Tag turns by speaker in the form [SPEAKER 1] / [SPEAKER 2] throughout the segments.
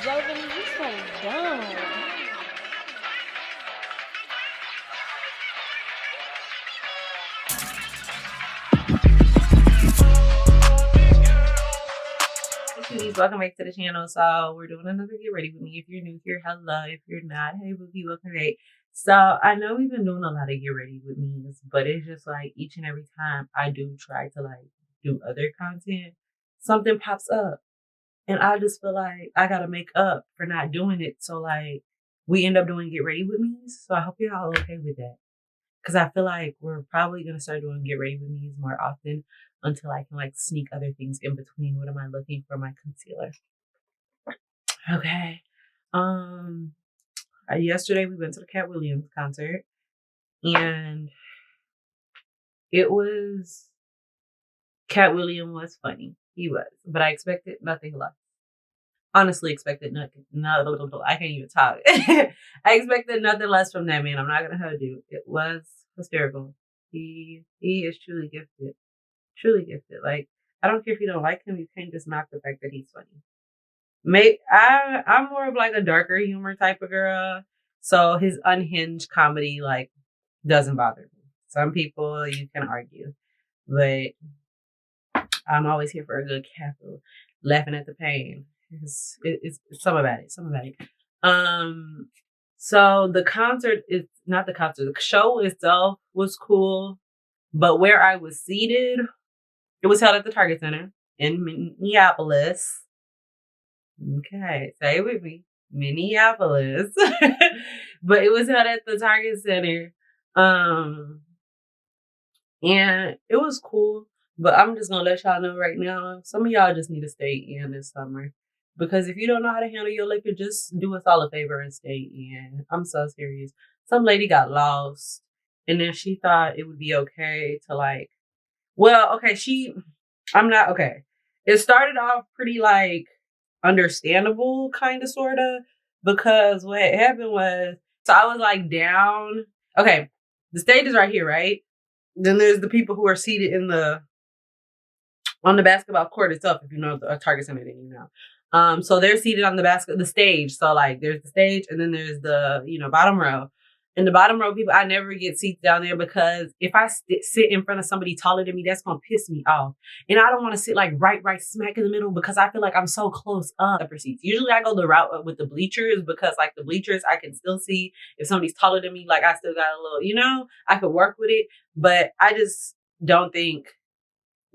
[SPEAKER 1] Jovin, you so dumb.
[SPEAKER 2] Cuties, welcome back to the channel. So we're doing another get ready with me. If you're new here, hello. If you're not, hey bookie, welcome back. So I know we've been doing a lot of get ready with me, but it's just like each and every time I do try to like do other content, something pops up. And I just feel like I gotta make up for not doing it. So like we end up doing get ready with me. So I hope you're all okay with that. Cause I feel like we're probably gonna start doing get ready with me more often until I can like sneak other things in between. What am I looking for my concealer? Okay. Yesterday we went to the Katt Williams concert and it was Katt Williams was funny. He was, but I expected nothing less. Honestly, expected nothing. No, I can't even talk. I expected nothing less from that man. I'm not gonna hold you. It was hysterical. He is truly gifted. Truly gifted. Like, I don't care if you don't like him, you can't just knock the fact that he's funny. I'm more of like a darker humor type of girl. So his unhinged comedy like doesn't bother me. Some people you can argue. But I'm always here for a good cackle, laughing at the pain. It's some about it. Some about it. So the concert is not the concert. The show itself was cool, but where I was seated, it was held at the Target Center in Minneapolis. Okay, say it with me, Minneapolis. But it was held at the Target Center, and it was cool. But I'm just gonna let y'all know right now, some of y'all just need to stay in this summer. Because if you don't know how to handle your liquor, just do us all a favor and stay in. I'm so serious. Some lady got lost and then she thought it would be okay to like, well, okay, I'm not, okay. It started off pretty like understandable, kind of, sort of, because what happened was, so I was like down. Okay, the stage is right here, right? Then there's the people who are seated on the basketball court itself. If you know the Target Center, then you know. So they're seated on the stage. So like there's the stage and then there's the, bottom row. And the bottom row people, I never get seats down there because if I sit in front of somebody taller than me, that's going to piss me off. And I don't want to sit like right smack in the middle because I feel like I'm so close up upper seats. Usually I go the route with the bleachers because like the bleachers, I can still see if somebody's taller than me, like I still got a little, I could work with it. But I just don't think,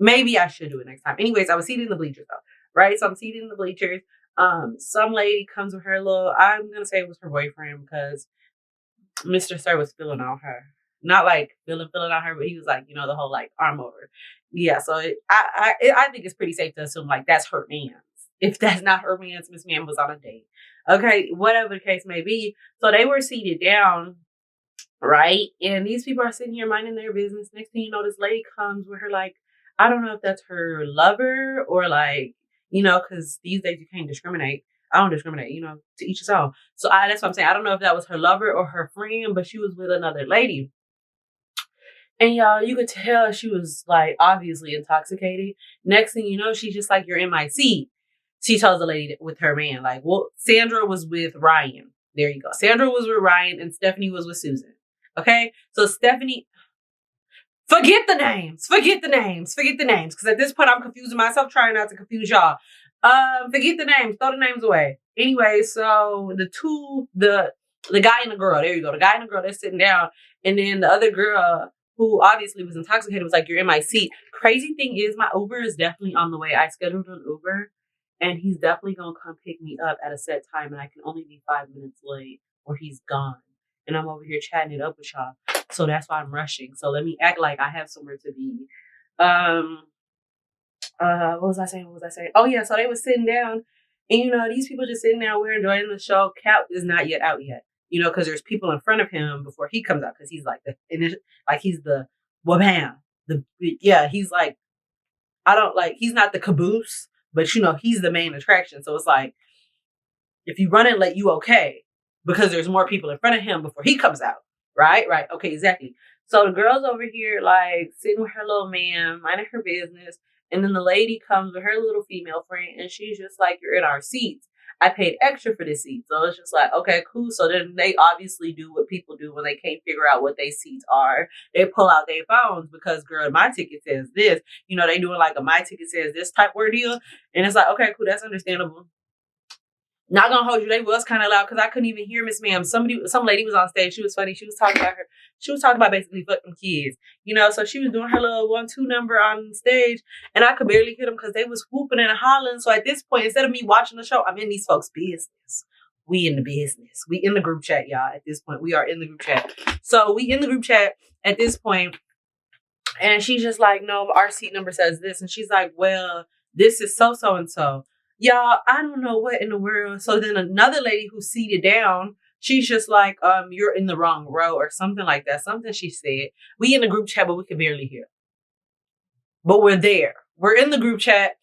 [SPEAKER 2] maybe I should do it next time. Anyways, I was seated in the bleachers though, right? So I'm seated in the bleachers. Some lady comes with her little, I'm going to say it was her boyfriend because Mr. Sir was feeling on her. Not like feeling on her, but he was like, the whole like arm over. Yeah, so I think it's pretty safe to assume like that's her man's. If that's not her man's, Miss Man was on a date. Okay, whatever the case may be. So they were seated down, right? And these people are sitting here minding their business. Next thing you know, this lady comes with her like, I don't know if that's her lover or like, because these days you can't discriminate. I don't discriminate, to each his own. So that's what I'm saying. I don't know if that was her lover or her friend, but she was with another lady. And y'all, you could tell she was like obviously intoxicated. Next thing you know, she's just like, you're in my seat. She tells the lady with her man, like, well, Sandra was with Ryan. There you go. Sandra was with Ryan and Stephanie was with Susan. Okay. So Stephanie, forget the names. Because at this point I'm confusing myself, trying not to confuse y'all. Forget the names. Throw the names away. Anyway, so the guy and the girl, there you go. The guy and the girl, they're sitting down. And then the other girl, who obviously was intoxicated, was like, you're in my seat. Crazy thing is, my Uber is definitely on the way. I scheduled an Uber, and he's definitely going to come pick me up at a set time, and I can only be 5 minutes late, or he's gone. And I'm over here chatting it up with y'all. So that's why I'm rushing. So let me act like I have somewhere to be. What was I saying? Oh yeah, so they were sitting down, and these people just sitting down, we're enjoying the show. Katt is not yet out yet, because there's people in front of him before he comes out, because he's like he's the wabam. He's like, he's not the caboose, but he's the main attraction. So it's like, if you run it late, you okay, because there's more people in front of him before he comes out. Right. Okay, exactly. So the girl's over here like sitting with her little man, minding her business. And then the lady comes with her little female friend and she's just like, you're in our seats. I paid extra for this seat. So it's just like, okay, cool. So then they obviously do what people do when they can't figure out what their seats are. They pull out their phones because, girl, my ticket says this. You know, they doing like a my ticket says this type ordeal. And it's like, okay, cool, that's understandable. Not gonna hold you, they was kind of loud because I couldn't even hear Miss Ma'am. Some lady was on stage. She was funny. She was talking about basically fucking kids, you know. So she was doing her little 1-2 number on stage, and I could barely hear them because they was whooping and hollering. So at this point, instead of me watching the show, I'm in these folks' business. We in the business. We in the group chat, y'all. At this point, we are in the group chat. So we in the group chat at this point, and she's just like, no, our seat number says this, and she's like, well, this is so and so. Y'all, I don't know what in the world. So then another lady who's seated down, she's just like, you're in the wrong row or something like that. Something she said. We in the group chat, but we can barely hear. But we're there. We're in the group chat,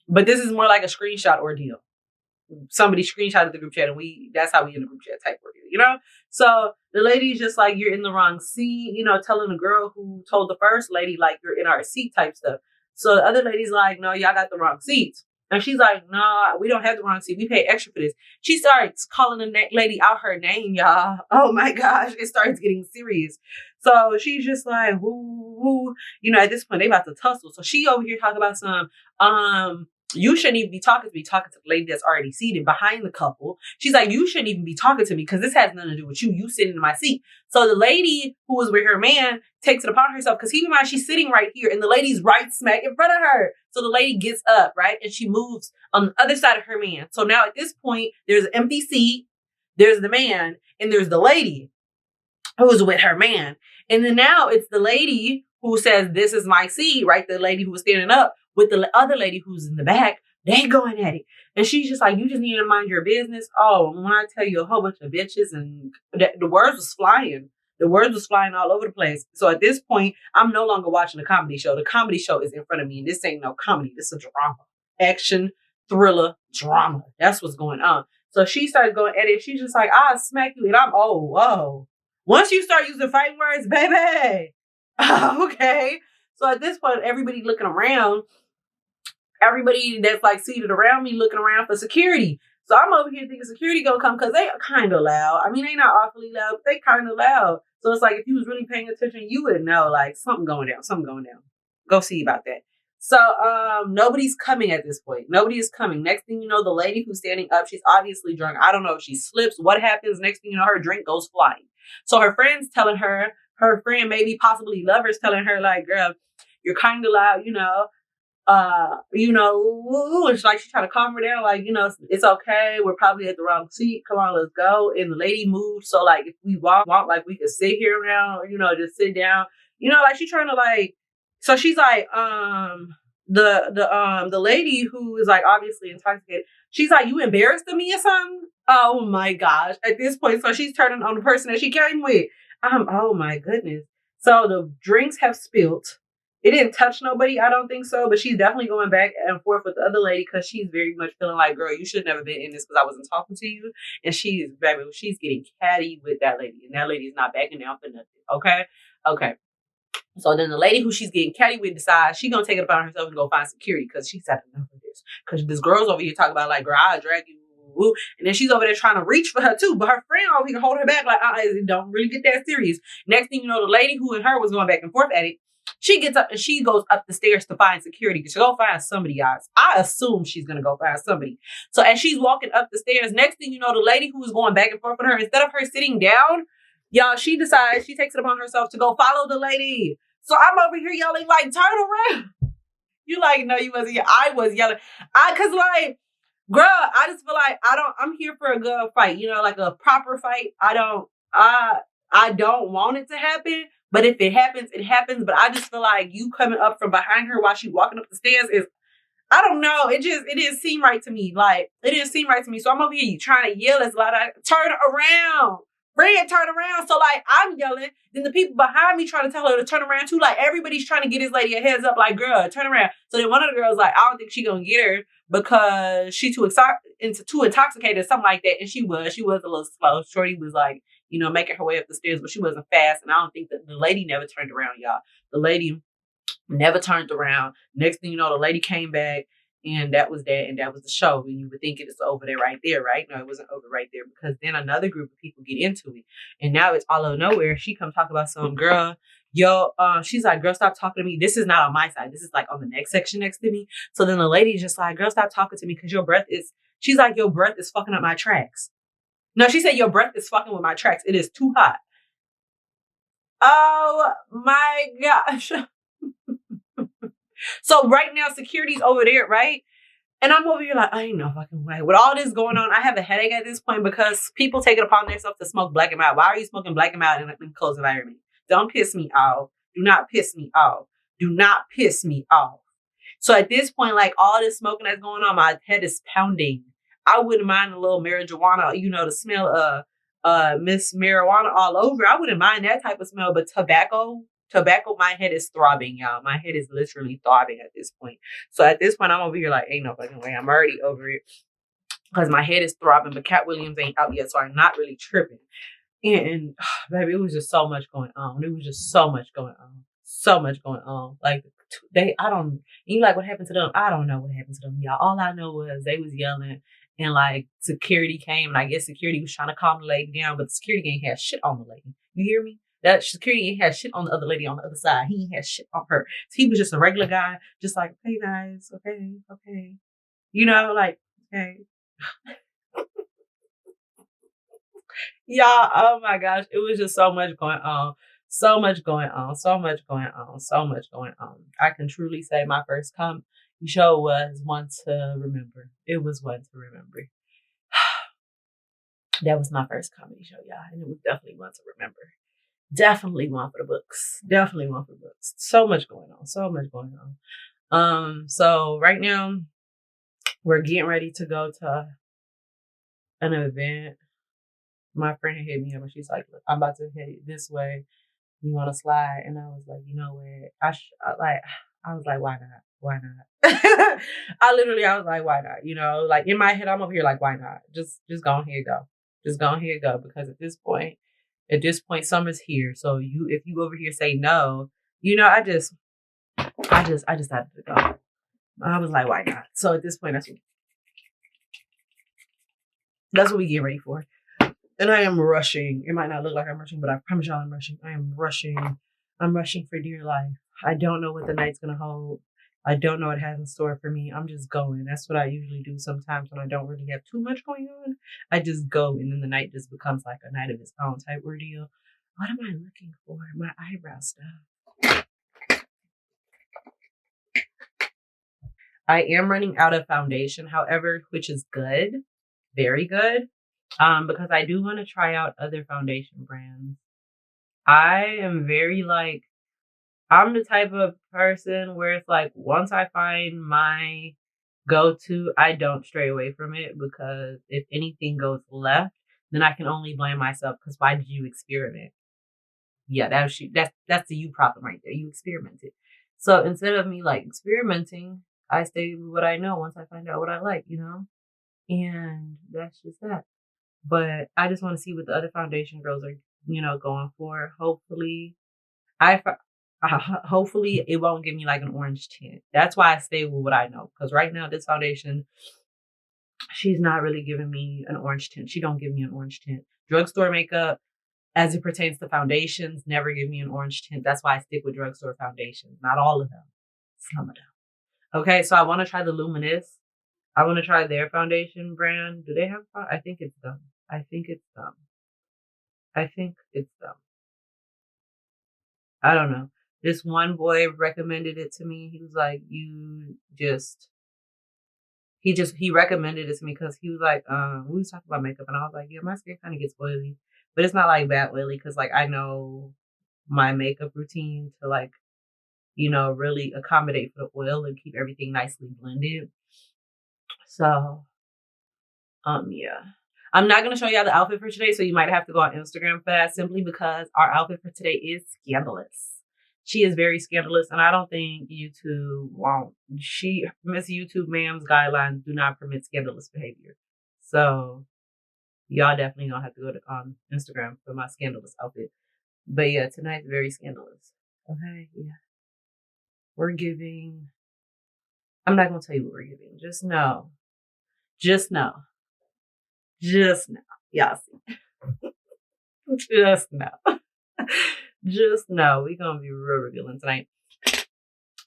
[SPEAKER 2] but this is more like a screenshot ordeal. Somebody screenshotted the group chat, and that's how we in the group chat type ordeal, you know? So the lady's just like, you're in the wrong seat, you know, telling the girl who told the first lady, like, you're in our seat type stuff. So the other lady's like, no, y'all got the wrong seats. And she's like, nah, we don't have the wrong seat. We pay extra for this. She starts calling the lady out her name, y'all. Oh my gosh. It starts getting serious. So she's just like, woo. You know, at this point, they about to tussle. So she over here talking about some, you shouldn't even be talking to me, talking to the lady that's already seated behind the couple. She's like, you shouldn't even be talking to me because this has nothing to do with you. You sitting in my seat. So the lady who was with her man takes it upon herself because keep in mind, she's sitting right here and the lady's right smack in front of her. So the lady gets up, right? And she moves on the other side of her man. So now at this point, there's an empty seat, there's the man, and there's the lady who's with her man. And then now it's the lady who says, this is my seat, right? The lady who was standing up with the other lady who's in the back. They going at it. And she's just like, you just need to mind your business. Oh, when I tell you a whole bunch of bitches and the words was flying. The words was flying all over the place. So at this point, I'm no longer watching a comedy show. The comedy show is in front of me. And this ain't no comedy. This is a drama. Action, thriller, drama. That's what's going on. So she started going at it. She's just like, I'll smack you. And I'm, oh, whoa. Once you start using fighting words, baby. Okay. So at this point, everybody looking around. Everybody that's like seated around me looking around for security. So I'm over here thinking security gonna come because they are kind of loud. I mean, they not awfully loud, but they kind of loud. So it's like if you was really paying attention, you would know like something going down. Go see about that. So nobody's coming at this point. Nobody is coming. Next thing you know, the lady who's standing up, she's obviously drunk. I don't know if she slips. What happens? Next thing you know, her drink goes flying. So her friend's telling her, her friend, maybe possibly lovers, telling her like, girl, you're kind of loud, you know. It's like she's trying to calm her down, like, you know, it's okay. We're probably at the wrong seat. Come on, let's go. And the lady moved. So like if we want like we could sit here now, you know, just sit down. You know, like she's trying to like, so she's like, the lady who is like obviously intoxicated, she's like, you embarrassed of me or something? Oh my gosh. At this point, so she's turning on the person that she came with. Oh my goodness. So the drinks have spilt. It didn't touch nobody, I don't think so, but she's definitely going back and forth with the other lady because she's very much feeling like, girl, you should have never been in this because I wasn't talking to you. And she's getting catty with that lady, and that lady is not backing down for nothing. Okay. So then the lady who she's getting catty with decides she's gonna take it upon herself and go find security because she's had enough of this. Because this girl's over here talking about like, girl, I'll drag you. And then she's over there trying to reach for her too, but her friend over here hold her back like, don't really get that serious. Next thing you know, the lady who and her was going back and forth at it, she gets up and she goes up the stairs to find security. She go find somebody, guys. I assume she's going to go find somebody. So as she's walking up the stairs, next thing you know, the lady who was going back and forth with her, instead of her sitting down, y'all, she decides, she takes it upon herself to go follow the lady. So I'm over here yelling like, turn around. You like, no, you wasn't. I was yelling. Cause like, girl, I just feel like I'm here for a good fight. You know, like a proper fight. I don't want it to happen. But if it happens, it happens. But I just feel like you coming up from behind her while she's walking up the stairs is, I don't know. It didn't seem right to me. Like, it didn't seem right to me. So I'm over here trying to yell as loud as, turn around. Fred, turn around. So like, I'm yelling. Then the people behind me trying to tell her to turn around too. Like, everybody's trying to get this lady a heads up. Like, girl, turn around. So then one of the girls like, I don't think she gonna get her because she too intoxicated or something like that. And she was a little slow. Shorty was like, you know, making her way up the stairs, but she wasn't fast. And I don't think that the lady never turned around, y'all. The lady never turned around. Next thing you know, the lady came back And that was that, and that was the show. And you would think it's over there right there, right? No, it wasn't over right there, because then another group of people get into it. And now it's all out of nowhere. She come talk about some girl. She's like, girl, stop talking to me. This is not on my side. This is like on the next section next to me. So then the lady's just like, girl, stop talking to me because she's like, your breath is fucking up my tracks. No, she said, your breath is fucking with my tracks. It is too hot. Oh my gosh. So right now, security's over there, right? And I'm over here like, I ain't no fucking way. With all this going on, I have a headache at this point because people take it upon themselves to smoke black and mild. Why are you smoking black and mild in a closed environment? Don't piss me off. Do not piss me off. Do not piss me off. So at this point, like all this smoking that's going on, my head is pounding. I wouldn't mind a little marijuana, the smell of Miss Marijuana all over. I wouldn't mind that type of smell, but tobacco, my head is throbbing, y'all. My head is literally throbbing at this point. So at this point, I'm over here like, ain't no fucking way. I'm already over it because my head is throbbing, but Katt Williams ain't out yet, so I'm not really tripping. And baby, it was just so much going on. It was just so much going on. So much going on. Like you like, what happened to them? I don't know what happened to them, y'all. All I know was they was yelling and like security came, and I guess security was trying to calm the lady down, but the security ain't had shit on the lady. You hear me? That security ain't had shit on the other lady on the other side. He ain't had shit on her. So he was just a regular guy, just like, hey guys, okay. Like, okay. Y'all, oh my gosh, it was just so much going on. So much going on. I can truly say my first comedy show was one to remember. It was one to remember. That was my first comedy show, y'all. And it was definitely one to remember. Definitely one for the books. So much going on. So right now we're getting ready to go to an event. My friend hit me up and she's like, look, I'm about to head this way. You want to slide? And I was like, you know what? I was like, why not? I was like, why not? Like in my head, I'm over here like, why not? Just go ahead, go. Just go ahead, go. Because at this point, summer's here. So if you over here say no, I just had to go. I was like, why not? So at this point, that's what we get ready for. And I am rushing. It might not look like I'm rushing, but I promise y'all I'm rushing. I am rushing. I'm rushing for dear life. I don't know what the night's going to hold. I don't know what it has in store for me. I'm just going. That's what I usually do sometimes when I don't really have too much going on. I just go, and then the night just becomes like a night of its own type ordeal. What am I looking for? My eyebrow stuff. I am running out of foundation, however, which is good. Very good. Because I do want to try out other foundation brands. I am very I'm the type of person where it's like, once I find my go-to, I don't stray away from it, because if anything goes left, then I can only blame myself, because why did you experiment? Yeah, that's the you problem right there. You experimented. So instead of me experimenting, I stay with what I know once I find out what I like, and that's just that. But I just want to see what the other foundation girls are, going for. Hopefully it won't give me an orange tint. That's why I stay with what I know. Because right now, this foundation, she's not really giving me an orange tint. She don't give me an orange tint. Drugstore makeup, as it pertains to foundations, never give me an orange tint. That's why I stick with drugstore foundations. Not all of them. Some of them. Okay, so I want to try the Luminous. I want to try their foundation brand. Do they have? I think it's them. I think it's them. I don't know. This one boy recommended it to me. He was like, he recommended it to me because he was like, we was talking about makeup, and I was like, yeah, my skin kind of gets oily, but it's not bad oily, because I know my makeup routine to really accommodate for the oil and keep everything nicely blended. So, yeah. I'm not going to show y'all the outfit for today, so you might have to go on Instagram for that, simply because our outfit for today is scandalous. She is very scandalous, and I don't think YouTube won't. Miss YouTube ma'am's guidelines do not permit scandalous behavior. So, y'all definitely gonna have to go to Instagram for my scandalous outfit. But yeah, tonight's very scandalous. Okay, yeah. We're giving... I'm not going to tell you what we're giving. Just know. Just know. Just know. Y'all see. Just know. Just know. We're going to be real revealing tonight.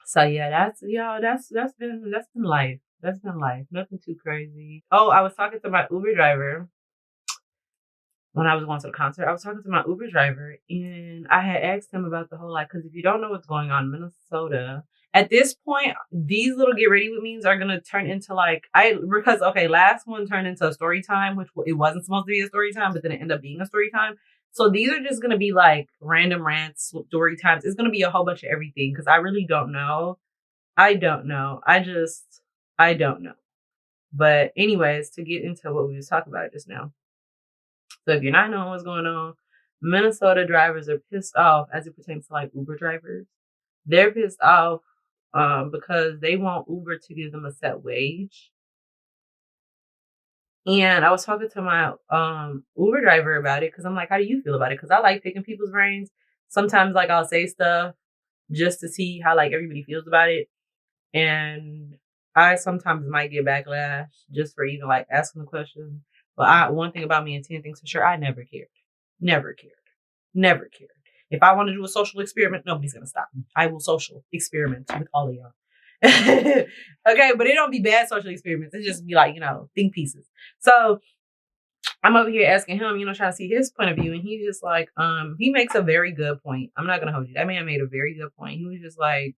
[SPEAKER 2] So yeah, that's been life. That's been life. Nothing too crazy. Oh, I was talking to my Uber driver when I was going to the concert. I was talking to my Uber driver and I had asked him about the whole, like, because if you don't know what's going on in Minnesota, at this point, these little get ready with me's are going to turn into last one turned into a story time, which it wasn't supposed to be a story time, but then it ended up being a story time. So these are just going to be like random rants, story times. It's going to be a whole bunch of everything because I really don't know. I don't know. I don't know. But anyways, to get into what we was talking about just now. So if you're not knowing what's going on, Minnesota drivers are pissed off as it pertains to like Uber drivers. They're pissed off because they want Uber to give them a set wage. And I was talking to my Uber driver about it because I'm like, how do you feel about it? Because I like picking people's brains. Sometimes like I'll say stuff just to see how like everybody feels about it. And I sometimes might get backlash just for even like asking the question. But one thing about me and 10 things for sure, I never cared. Never cared. Never cared. If I want to do a social experiment, nobody's going to stop me. I will social experiment with all of y'all. Okay, but it don't be bad social experiments. It just be like, think pieces. So I'm over here asking him, trying to see his point of view. And he's just like, he makes a very good point. I'm not going to hold you. That man made a very good point. He was just like,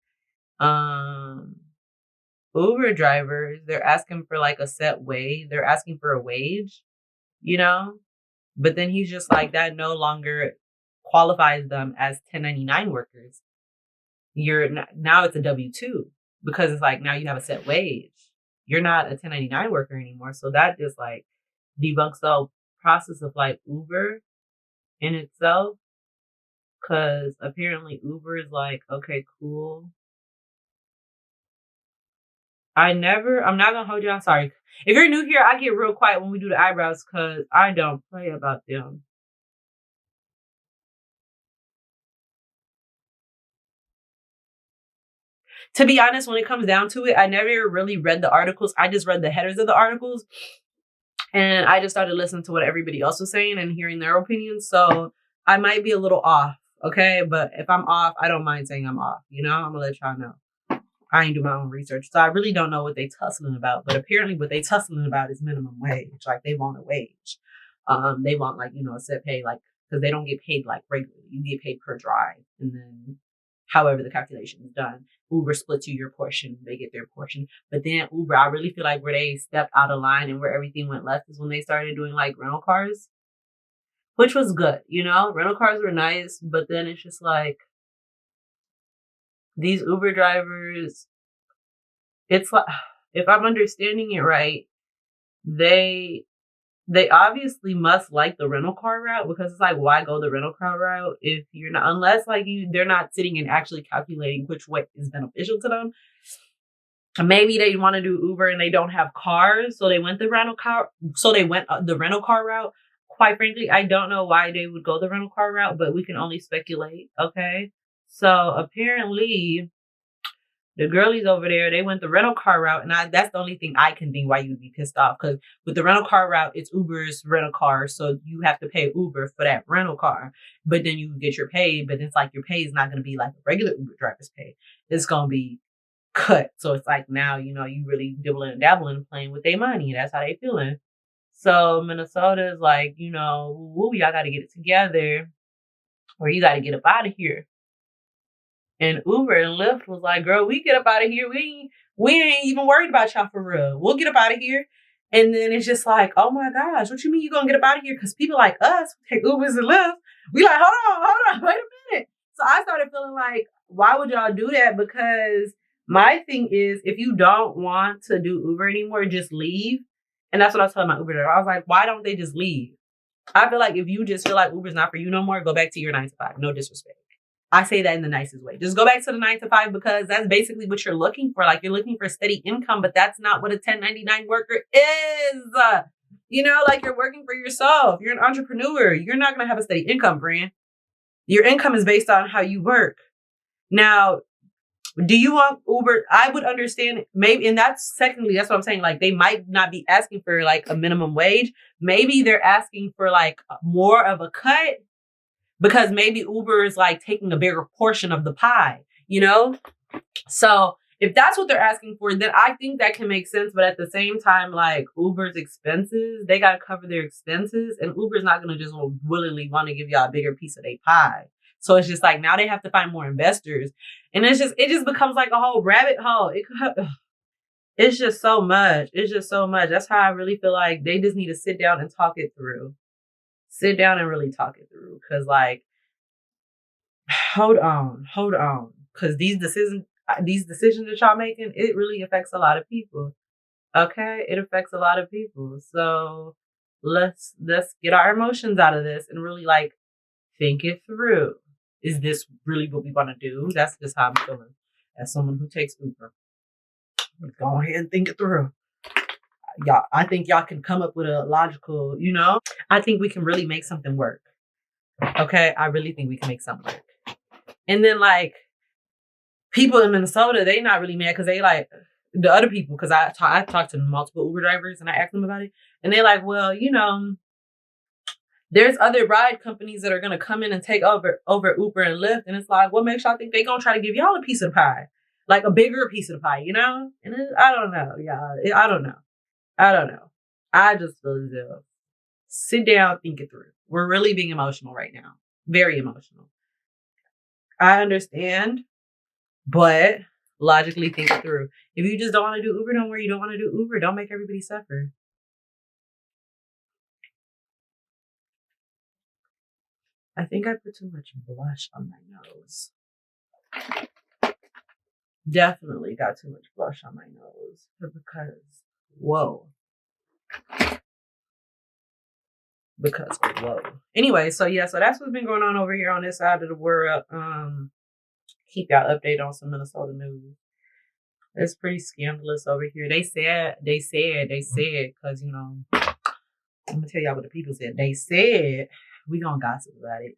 [SPEAKER 2] Uber drivers, they're asking for like a set wage. They're asking for a wage, but then he's just like, that no longer qualifies them as 1099 workers. Now it's a W-2 because it's like, now you have a set wage. You're not a 1099 worker anymore. So that just like debunks the whole process of like Uber in itself. Cause apparently Uber is like, okay, cool. I'm not gonna hold y'all. Sorry. If you're new here, I get real quiet when we do the eyebrows because I don't play about them. To be honest, when it comes down to it, I never really read the articles. I just read the headers of the articles. And I just started listening to what everybody else was saying and hearing their opinions. So I might be a little off, okay? But if I'm off, I don't mind saying I'm off. I'm going to let y'all know. I ain't do my own research. So I really don't know what they tussling about. But apparently what they tussling about is minimum wage. Like they want a wage. They want like, a set pay, like, because they don't get paid like regularly. You get paid per drive. And then however the calculation is done. Uber splits you your portion. They get their portion. But then Uber, I really feel like where they stepped out of line and where everything went left is when they started doing like rental cars, which was good. Rental cars were nice, but then it's just like these Uber drivers, it's like, if I'm understanding it right, they obviously must like the rental car route because it's like, why go the rental car route if you're not, unless like they're not sitting and actually calculating which way is beneficial to them. Maybe they want to do Uber and they don't have cars, so they went the rental car. So they went the rental car route. Quite frankly, I don't know why they would go the rental car route, but we can only speculate. Okay, so apparently the girlies over there, they went the rental car route. And that's the only thing I can think why you'd be pissed off. Because with the rental car route, it's Uber's rental car. So you have to pay Uber for that rental car. But then you get your pay. But it's like your pay is not going to be like a regular Uber driver's pay. It's going to be cut. So it's like now, you really dibbling and dabbling and playing with their money. That's how they feeling. So Minnesota is like, woo, y'all got to get it together. Or you got to get up out of here. And Uber and Lyft was like, girl, we get up out of here. We ain't even worried about y'all for real. We'll get up out of here. And then it's just like, oh my gosh, what you mean you gonna get up out of here? Because people like us who take Ubers and Lyft, we like, hold on, wait a minute. So I started feeling like, why would y'all do that? Because my thing is, if you don't want to do Uber anymore, just leave. And that's what I was telling my Uber driver. I was like, why don't they just leave? I feel like if you just feel like Uber's not for you no more, go back to your 9 to 5. No disrespect. I say that in the nicest way. Just go back to the 9 to 5 because that's basically what you're looking for. Like you're looking for steady income, but that's not what a 1099 worker is. Like you're working for yourself. You're an entrepreneur. You're not going to have a steady income, friend. Your income is based on how you work. Now, Do you want Uber? I would understand maybe, and that's secondly, that's what I'm saying. Like, they might not be asking for like a minimum wage. Maybe they're asking for like more of a cut because maybe Uber is like taking a bigger portion of the pie, you know? So if that's what they're asking for, then I think that can make sense. But at the same time, like, Uber's expenses, they got to cover their expenses, and Uber's not going to just willingly want to give y'all a bigger piece of their pie. So it's just like, now they have to find more investors. And it just becomes like a whole rabbit hole. It's just so much. It's just so much. That's how I really feel like they just need to sit down and talk it through. Sit down and really talk it through. Cause like, hold on. Cause these decisions that y'all making, it really affects a lot of people. Okay? It affects a lot of people. So let's get our emotions out of this and really like think it through. Is this really what we want to do? That's just how I'm feeling as someone who takes Uber. Go ahead and think it through. Y'all, I think y'all can come up with a logical, I think we can really make something work. Okay? I really think we can make something work. And then like, people in Minnesota, they not really mad because they like, the other people, because I talked to multiple Uber drivers and I asked them about it. And they're like, well, there's other ride companies that are going to come in and take over Uber and Lyft. And it's like, what makes y'all think they're going to try to give y'all a piece of the pie? Like a bigger piece of the pie, And I don't know, y'all. I don't know. I just feel as if, sit down, think it through. We're really being emotional right now. Very emotional. I understand, but logically think it through. If you just don't want to do Uber, don't worry. You don't want to do Uber. Don't make everybody suffer. I think I put too much blush on my nose. Definitely got too much blush on my nose because, whoa. Anyway, so that's what's been going on over here on this side of the world. Keep y'all updated on some Minnesota news. It's pretty scandalous over here. They said, because, I'm going to tell y'all what the people said. They said, we gonna gossip about it.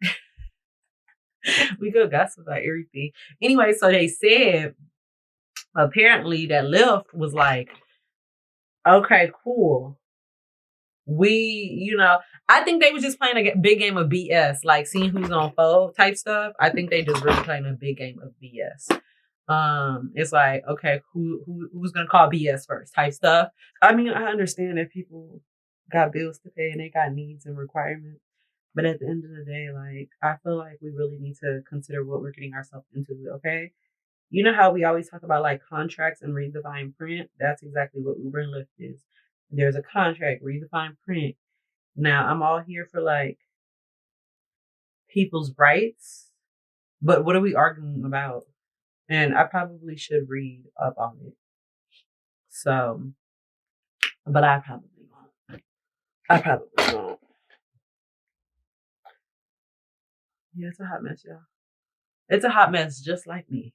[SPEAKER 2] We gonna gossip about everything. Anyway, so they said, apparently that Lyft was like, okay, cool. I think they was just playing a big game of BS, like seeing who's gonna fold type stuff. I think they just really playing a big game of BS. It's like, okay, who's gonna call BS first type stuff. I mean, I understand that people got bills to pay and they got needs and requirements. But at the end of the day, like, I feel like we really need to consider what we're getting ourselves into, okay? You know how we always talk about like contracts and read the fine print? That's exactly what Uber and Lyft is. There's a contract, read the fine print. Now, I'm all here for like people's rights, but what are we arguing about? And I probably should read up on it. So, but I probably won't. Yeah, it's a hot mess, y'all. It's a hot mess just like me.